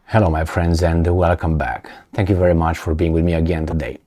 Hello my friends and welcome back. Thank you very much for being with me again today.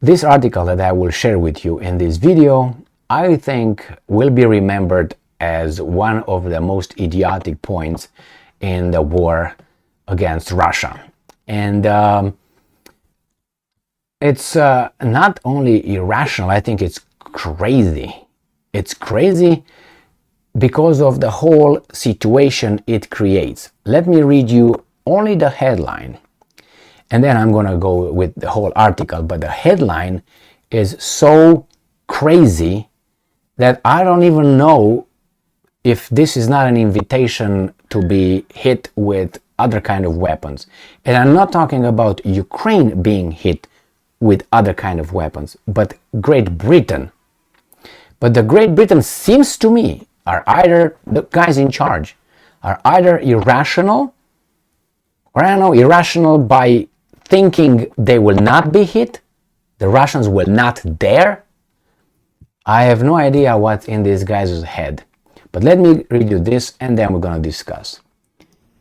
This article that I will share with you in this video, I think will be remembered as one of the most idiotic points in the war against Russia. And it's not only irrational, I think it's crazy. It's crazy because of the whole situation it creates. Let me read you only the headline, and then I'm gonna go with the whole article, but the headline is so crazy that I don't even know if this is not an invitation to be hit with other kind of weapons. And I'm not talking about Ukraine being hit with other kind of weapons, but Great Britain. But the Great Britain seems to me are either, the guys in charge are either irrational, or I don't know, irrational by thinking they will not be hit, the Russians will not dare. I have no idea what's in this guy's head. But let me read you this and then we're going to discuss.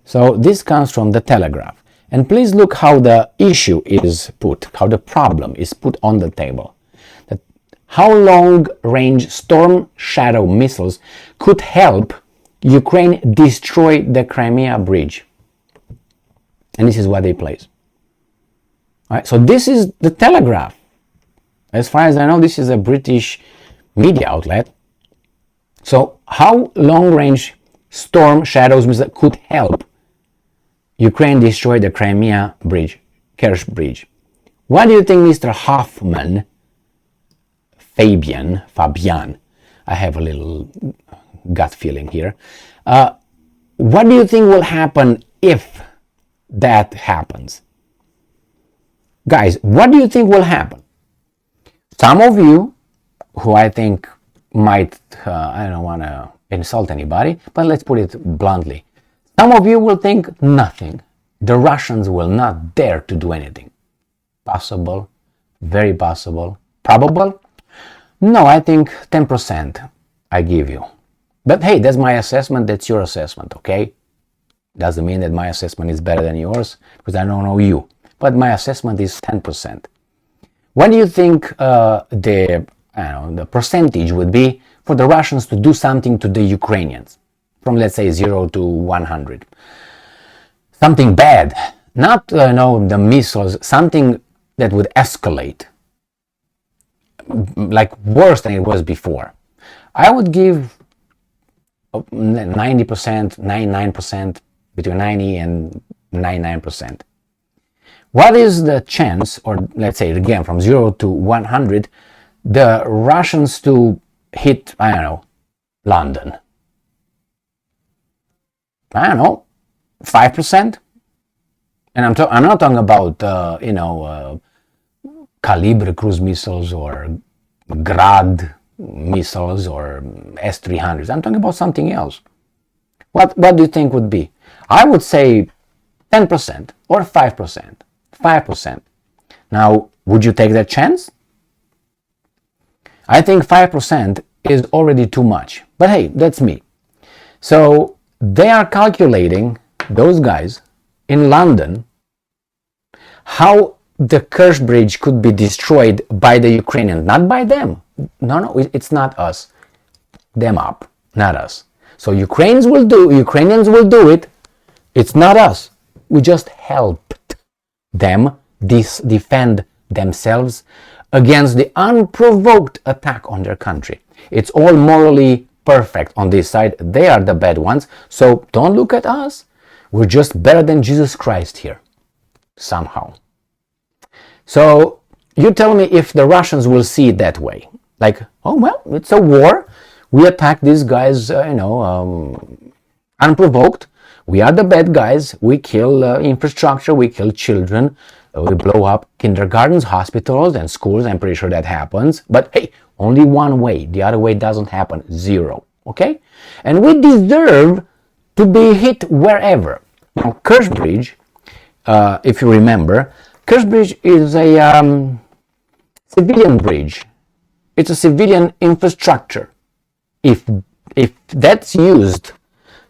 So this comes from the Telegraph. And please look how the issue is put, how the problem is put on the table. How long-range Storm Shadow missiles could help Ukraine destroy the Crimea bridge. And this is what they place. All right, so this is the Telegraph. As far as I know, this is a British media outlet. So how long-range Storm Shadows missiles could help Ukraine destroy the Crimea bridge, Kerch bridge. What do you think, Mr. Hoffman? Fabian, I have a little gut feeling here. What do you think will happen if that happens? Guys, what do you think will happen? Some of you, who I think might, I don't want to insult anybody, but let's put it bluntly. Some of you will think nothing. The Russians will not dare to do anything. Possible, very possible, probable? No, I think 10% I give you. But hey, that's my assessment, that's your assessment, okay? Doesn't mean that my assessment is better than yours, because I don't know you. But my assessment is 10%. What do you think the percentage would be for the Russians to do something to the Ukrainians? From, let's say, 0 to 100. Something bad. Not, the missiles, something that would escalate. Like worse than it was before. I would give 90%, 99%, between 90 and 99%. What is the chance, or let's say again from 0 to 100, the Russians to hit, I don't know, London? I don't know, 5%? And I'm not talking about, Calibre cruise missiles or Grad missiles or S-300s. I'm talking about something else. What do you think would be? I would say 10% or 5%. 5%. Now, would you take that chance? I think 5% is already too much. But hey, that's me. So they are calculating, those guys in London, how the Kerch bridge could be destroyed by the Ukrainians, not by them. No, it's not us. Them up, not us. So Ukrainians will do it. It's not us. We just helped them defend themselves against the unprovoked attack on their country. It's all morally perfect on this side. They are the bad ones. So don't look at us. We're just better than Jesus Christ here, somehow. So you tell me if the Russians will see it that way. Like, oh, well, it's a war. We attack these guys, unprovoked. We are the bad guys. We kill infrastructure. We kill children. We blow up kindergartens, hospitals, and schools. I'm pretty sure that happens. But hey, only one way. The other way doesn't happen. 0. Okay? And we deserve to be hit wherever. Now, Kerch Bridge, if you remember, Kerch Bridge is a civilian bridge. It's a civilian infrastructure. If that's used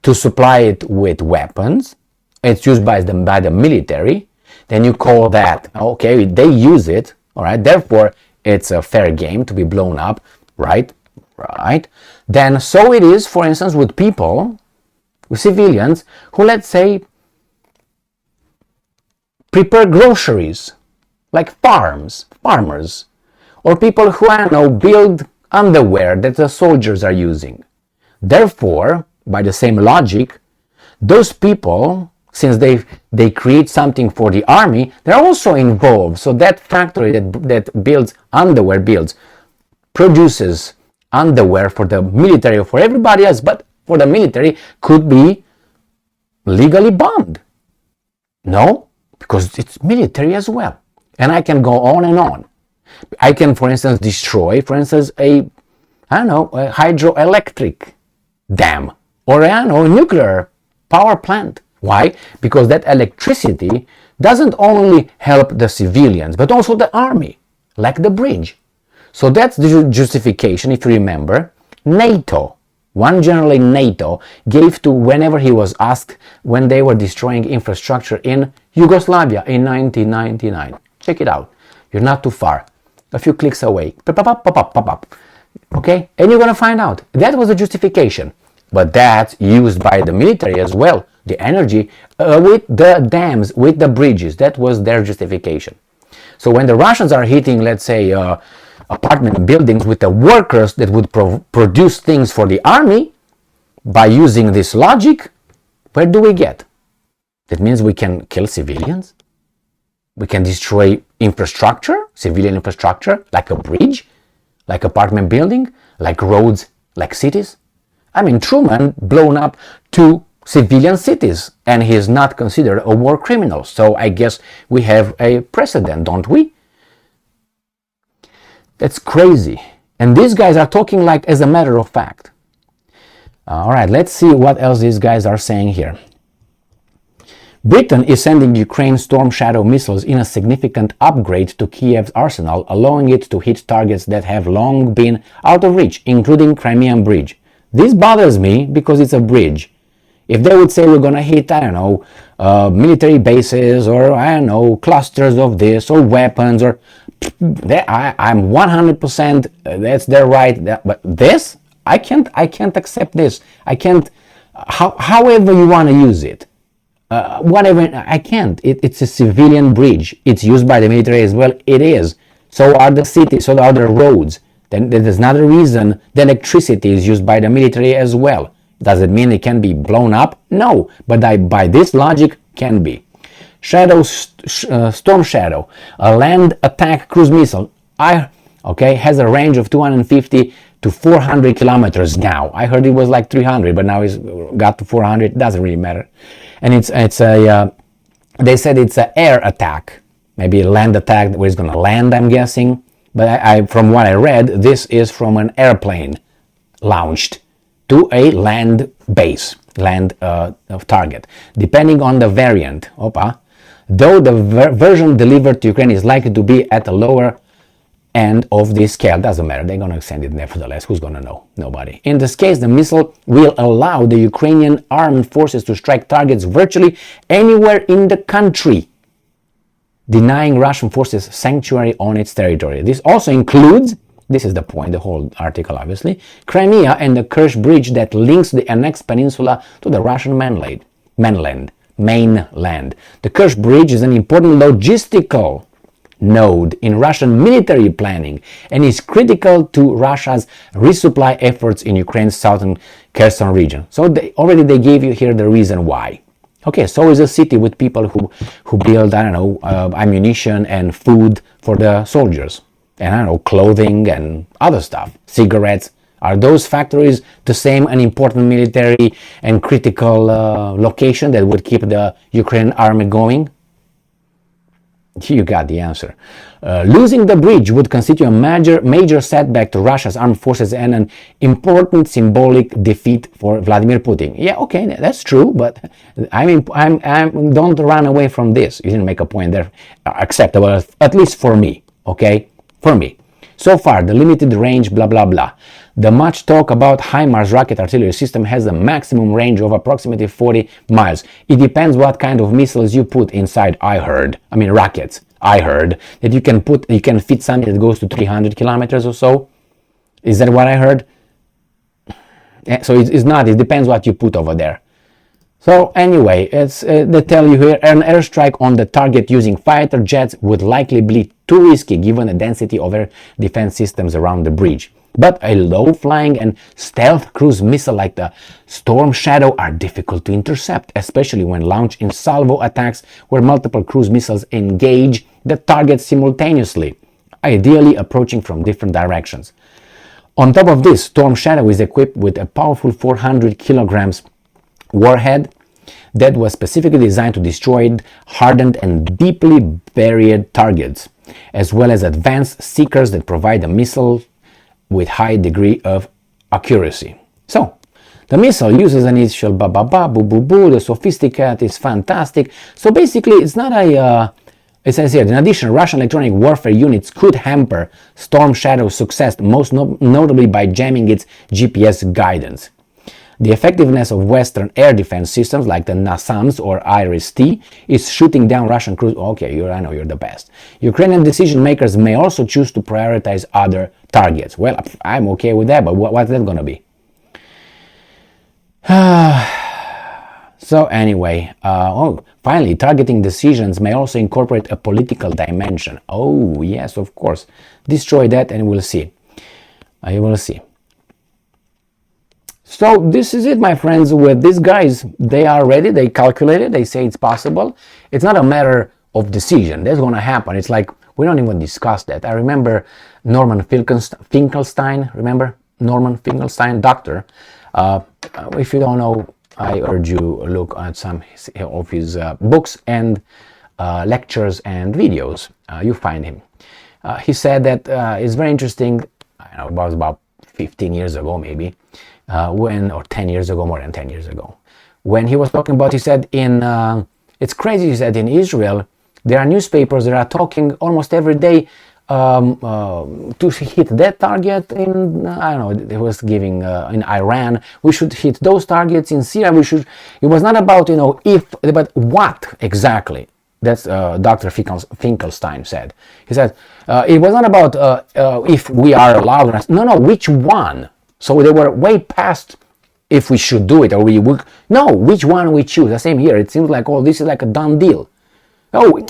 to supply it with weapons, it's used by the military, then you call that, okay, they use it, all right, therefore it's a fair game to be blown up, right? Right. Then so it is, for instance, with people, with civilians who, let's say, prepare groceries, like farmers, or people who, I don't know, build underwear that the soldiers are using. Therefore, by the same logic, those people, since they create something for the army, they're also involved. So that factory that builds underwear, produces underwear for the military or for everybody else, but for the military, could be legally bombed. No, because it's military as well. And I can go on and on. I can, for instance, destroy, for instance, a hydroelectric dam, or a nuclear power plant. Why? Because that electricity doesn't only help the civilians, but also the army, like the bridge. So that's the justification, if you remember, NATO. One general in NATO gave to whenever he was asked when they were destroying infrastructure in Yugoslavia in 1999. Check it out. You're not too far. A few clicks away. Okay? And you're going to find out. That was the justification. But that's used by the military as well. The energy with the dams, with the bridges. That was their justification. So when the Russians are hitting, let's say, apartment buildings with the workers that would produce things for the army, by using this logic, where do we get? That means we can kill civilians. We can destroy infrastructure, civilian infrastructure, like a bridge, like apartment building, like roads, like cities. I mean, Truman blown up 2 civilian cities, and he is not considered a war criminal. So I guess we have a precedent, don't we? That's crazy. And these guys are talking like as a matter of fact. All right, let's see what else these guys are saying here. Britain is sending Ukraine Storm Shadow missiles in a significant upgrade to Kiev's arsenal, allowing it to hit targets that have long been out of reach, including Crimean Bridge. This bothers me because it's a bridge. If they would say we're going to hit, I don't know, military bases, or I don't know, clusters of this, or weapons, or I'm 100%, that's their right, but this, I can't accept this. I can't, however you want to use it. Whatever, I can't. It's a civilian bridge. It's used by the military as well. It is. So are the cities, so are the roads. Then there's another reason the electricity is used by the military as well. Does it mean it can be blown up? No, but by this logic, can be. Storm Shadow, a land attack cruise missile, has a range of 250 to 400 kilometers now. I heard it was like 300, but now it's got to 400. Doesn't really matter. And they said it's an air attack, maybe a land attack where it's going to land, I'm guessing. But from what I read, this is from an airplane launched to a land base, land target, depending on the variant. Though the version delivered to Ukraine is likely to be at the lower end of this scale, doesn't matter, they're going to send it nevertheless. Who's going to know? Nobody. In this case, the missile will allow the Ukrainian armed forces to strike targets virtually anywhere in the country, denying Russian forces sanctuary on its territory. This also includes, this is the point, the whole article obviously, Crimea and the Kerch bridge that links the annexed peninsula to the Russian mainland. The Kerch bridge is an important logistical node in Russian military planning and is critical to Russia's resupply efforts in Ukraine's southern Kherson region. So they gave you here the reason why. Okay, so is a city with people who build, I don't know, ammunition and food for the soldiers, and I don't know, clothing and other stuff, cigarettes. Are those factories the same an important military and critical location that would keep the Ukrainian army going? You got the answer. Losing the bridge would constitute a major setback to Russia's armed forces and an important symbolic defeat for Vladimir Putin. Yeah, okay, that's true, but don't run away from this. You didn't make a point there acceptable, at least for me, okay? For me. So far, the limited range, blah blah blah. The much talk about HIMARS rocket artillery system has a maximum range of approximately 40 miles. It depends what kind of missiles you put inside, rockets. I heard that you can fit something that goes to 300 kilometers or so. Is that what I heard? So it's not, it depends what you put over there. So anyway, they tell you here, an airstrike on the target using fighter jets would likely be too risky given the density of air defense systems around the bridge. But a low-flying and stealth cruise missile like the Storm Shadow are difficult to intercept, especially when launched in salvo attacks where multiple cruise missiles engage the target simultaneously, ideally approaching from different directions. On top of this, Storm Shadow is equipped with a powerful 400 kilograms warhead that was specifically designed to destroy hardened and deeply buried targets, as well as advanced seekers that provide a missile with high degree of accuracy. So, the missile uses an initial boo, the sophisticated is fantastic. So basically, it's not as I said, in addition, Russian electronic warfare units could hamper Storm Shadow's success, most notably by jamming its GPS guidance. The effectiveness of Western air defense systems like the NASAMS or IRIS-T is shooting down Russian cruise. Okay, I know you're the best. Ukrainian decision makers may also choose to prioritize other targets. Well, I'm okay with that, but what's that going to be? So anyway, finally, targeting decisions may also incorporate a political dimension. Oh, yes, of course. Destroy that and we'll see. I will see. So this is it, my friends, with these guys. They are ready, they calculated, they say it's possible. It's not a matter of decision. That's going to happen. It's like, we don't even discuss that. I remember Norman Finkelstein, remember? Norman Finkelstein, doctor. If you don't know, I urge you look at some of his books and lectures and videos. You find him. He said that it's very interesting, I know, it was about 15 years ago maybe, or 10 years ago, more than 10 years ago, when he was talking about, he said, it's crazy, he said, in Israel, there are newspapers that are talking almost every day to hit that target in, I don't know, it was giving in Iran, we should hit those targets in Syria, it was not about, if, but what exactly. That's Dr. Finkelstein said. He said, it was not about if we are allowed, no, which one? So they were way past if we should do it or we would. No, which one we choose. The same here. It seems like, this is like a done deal. Oh,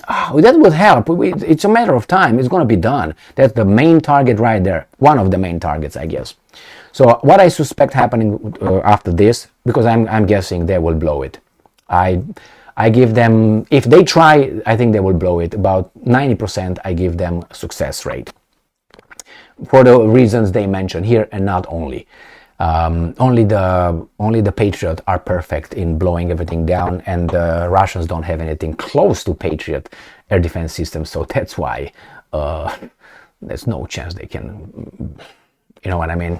that would help. It's a matter of time. It's going to be done. That's the main target right there. One of the main targets, I guess. So what I suspect happening after this, because I'm guessing they will blow it. I give them, if they try, I think they will blow it. About 90% I give them success rate. For the reasons they mentioned here, and not only. Only the Patriot are perfect in blowing everything down, and the Russians don't have anything close to Patriot air defense systems, so that's why there's no chance they can, you know what I mean?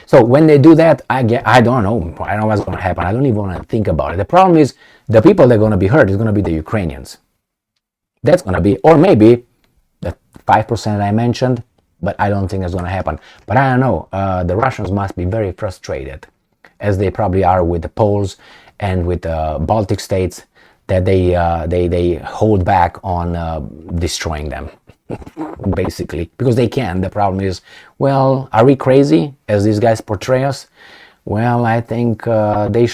So when they do that, I don't know what's going to happen. I don't even want to think about it. The problem is the people that are going to be hurt is going to be the Ukrainians. That's going to be, or maybe the 5% I mentioned, but I don't think that's going to happen. But I don't know, the Russians must be very frustrated, as they probably are with the Poles and with the Baltic states, that they hold back on destroying them, basically, because they can. The problem is, well, are we crazy, as these guys portray us? Well, I think they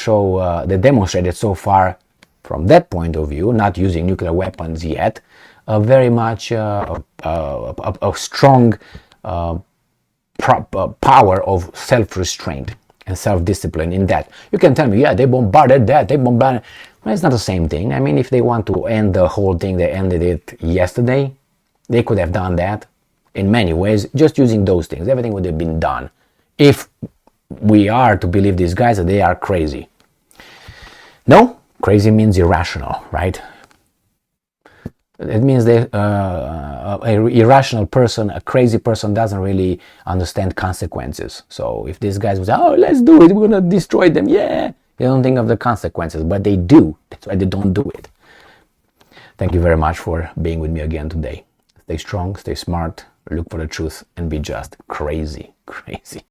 demonstrated so far, from that point of view, not using nuclear weapons yet, very much a strong power of self-restraint and self-discipline in that. You can tell me, yeah, they bombarded that, well, it's not the same thing. I mean, if they want to end the whole thing, they ended it yesterday. They could have done that in many ways, just using those things. Everything would have been done. If we are to believe these guys that they are crazy. No, crazy means irrational, right? It means that an irrational person, a crazy person, doesn't really understand consequences. So if these guys would say, oh, let's do it, we're going to destroy them, yeah, they don't think of the consequences, but they do. That's why they don't do it. Thank you very much for being with me again today. Stay strong, stay smart, look for the truth, and be just crazy, crazy.